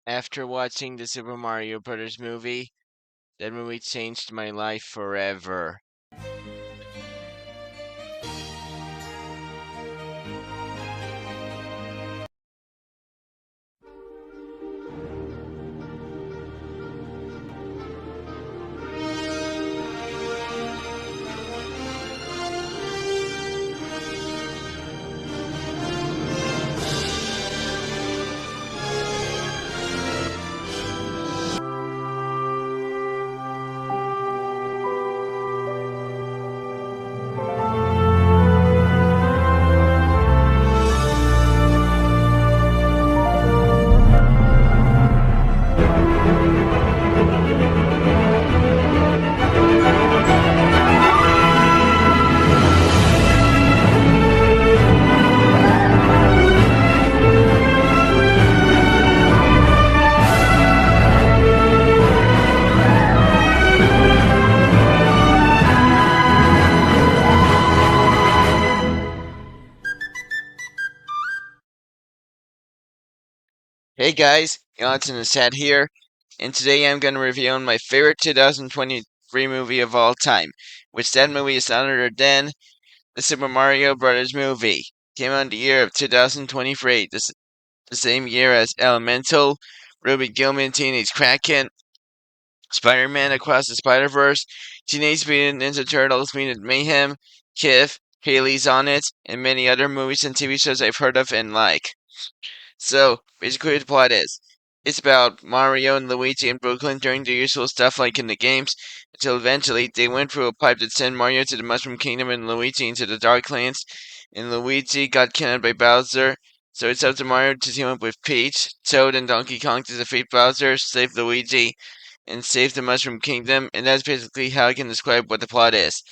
After watching the Super Mario Bros. Movie, that movie changed my life forever. Hey guys, Johnson and Sad here, and today I'm going to review my favorite 2023 movie of all time, which that movie is none other than the Super Mario Bros. Movie. Came out in the year of 2023, the same year as Elemental, Ruby Gilman, Teenage Kraken, Spider-Man Across the Spider-Verse, Teenage Mutant Ninja Turtles, Mutant Mayhem, Kif, Haley's on It, and many other movies and TV shows I've heard of and like. So, basically, the plot is it's about Mario and Luigi in Brooklyn doing their usual stuff like in the games, until eventually they went through a pipe that sent Mario to the Mushroom Kingdom and Luigi into the Darklands, and Luigi got kidnapped by Bowser. So it's up to Mario to team up with Peach, Toad, and Donkey Kong to defeat Bowser, save Luigi, and save the Mushroom Kingdom, and that's basically how I can describe what the plot is.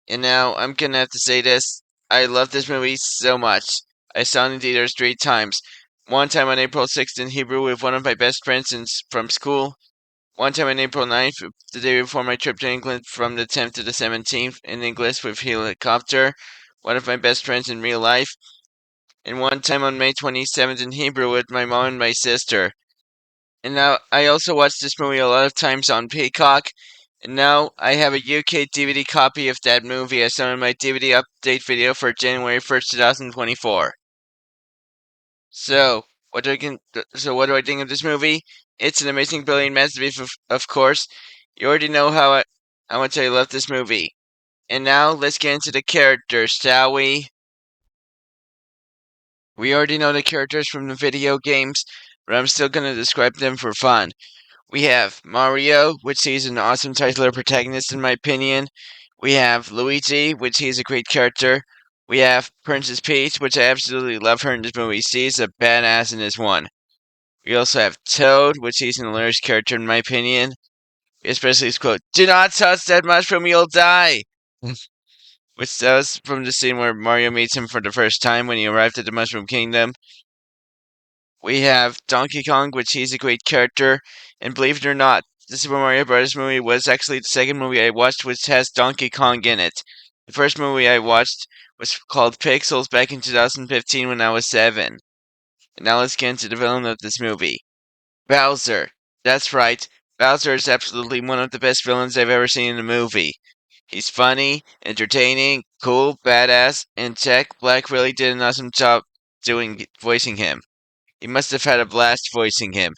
And now I'm gonna have to say this. I love this movie so much. I saw it in theaters 3 times. One time on April 6th in Hebrew with one of my best friends from school. One time on April 9th, the day before my trip to England from the 10th to the 17th in English with Helicopter, one of my best friends in real life. And one time on May 27th in Hebrew with my mom and my sister. And now I also watched this movie a lot of times on Peacock. And now I have a UK DVD copy of that movie as shown in my DVD update video for January 1st, 2024. So, what do I think of this movie? It's an amazing, brilliant masterpiece, of course. You already know how much I love this movie. And now let's get into the characters, shall we? We already know the characters from the video games, but I'm still gonna describe them for fun. We have Mario, which he's an awesome titular protagonist in my opinion. We have Luigi, which he's a great character. We have Princess Peach, which I absolutely love her in this movie. She's a badass in this one. We also have Toad, which he's an hilarious character in my opinion. Especially his quote, "Do not touch that mushroom, you'll die!" Which that was from the scene where Mario meets him for the first time when he arrived at the Mushroom Kingdom. We have Donkey Kong, which he's a great character, and believe it or not, the Super Mario Bros. Movie was actually the second movie I watched which has Donkey Kong in it. The first movie I watched was called Pixels back in 2015 when I was 7. And now let's get into the villain of this movie. Bowser. That's right. Bowser is absolutely one of the best villains I've ever seen in a movie. He's funny, entertaining, cool, badass, and Jack Black really did an awesome job voicing him. He must have had a blast voicing him.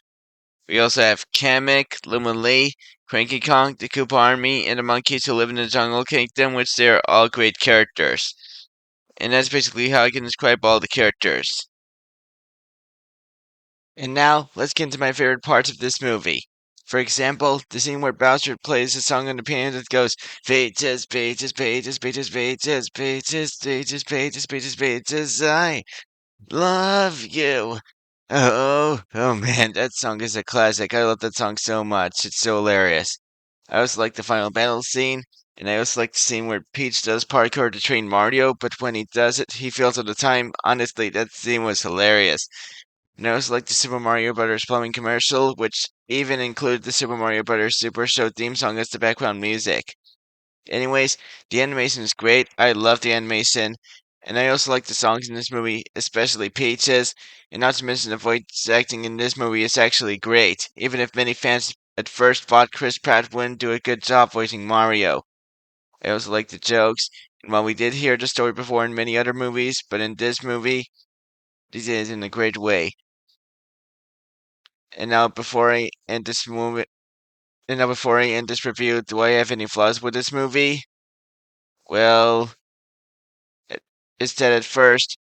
We also have Kamek, Luma Lee, Cranky Kong, the Koopa Army, and the monkeys who live in the Jungle Kingdom, which they are all great characters. And that's basically how I can describe all the characters. And now, let's get into my favorite parts of this movie. For example, the scene where Bowser plays a song on the piano that goes Pages, pages, pages, pages, pages, pages, pages, pages, pages, pages, I love you. Oh man, that song is a classic. I love that song so much. It's so hilarious. I also like the final battle scene, and I also like the scene where Peach does parkour to train Mario, but when he does it, he fails all the time. Honestly, that scene was hilarious. And I also like the Super Mario Bros. Plumbing commercial, which even included the Super Mario Bros. Super Show theme song as the background music. Anyways, the animation is great. I love the animation. And I also like the songs in this movie, especially Peaches, and not to mention the voice acting in this movie is actually great, even if many fans at first thought Chris Pratt wouldn't do a good job voicing Mario. I also like the jokes, and while we did hear the story before in many other movies, but in this movie, they did it in a great way. And now before I end this movie, and now before I end this review, do I have any flaws with this movie? Well, it- it's that at first,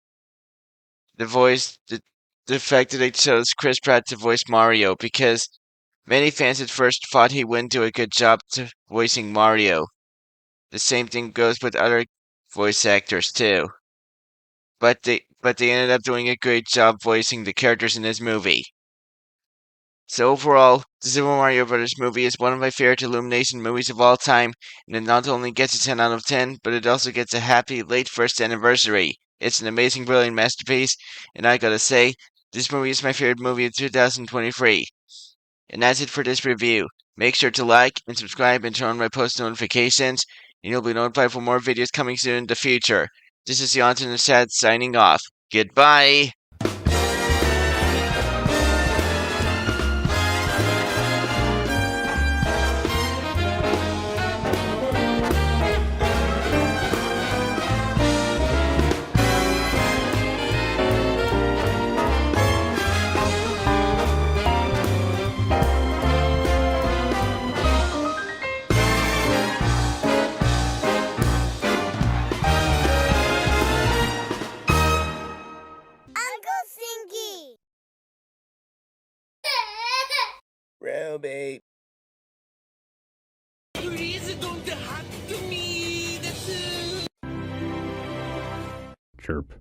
the voice, the fact that they chose Chris Pratt to voice Mario, because many fans at first thought he wouldn't do a good job to voicing Mario. The same thing goes with other voice actors too. But they ended up doing a great job voicing the characters in this movie. So overall, the Super Mario Bros. Movie is one of my favorite Illumination movies of all time, and it not only gets a 10 out of 10, but it also gets a happy late first anniversary. It's an amazing, brilliant masterpiece, and I gotta say, this movie is my favorite movie of 2023. And that's it for this review. Make sure to like and subscribe and turn on my post notifications, and you'll be notified for more videos coming soon in the future. This is Yonton the Sad signing off. Goodbye! Uncle Sinky! Ruby. Please don't hug me. That's Chirp.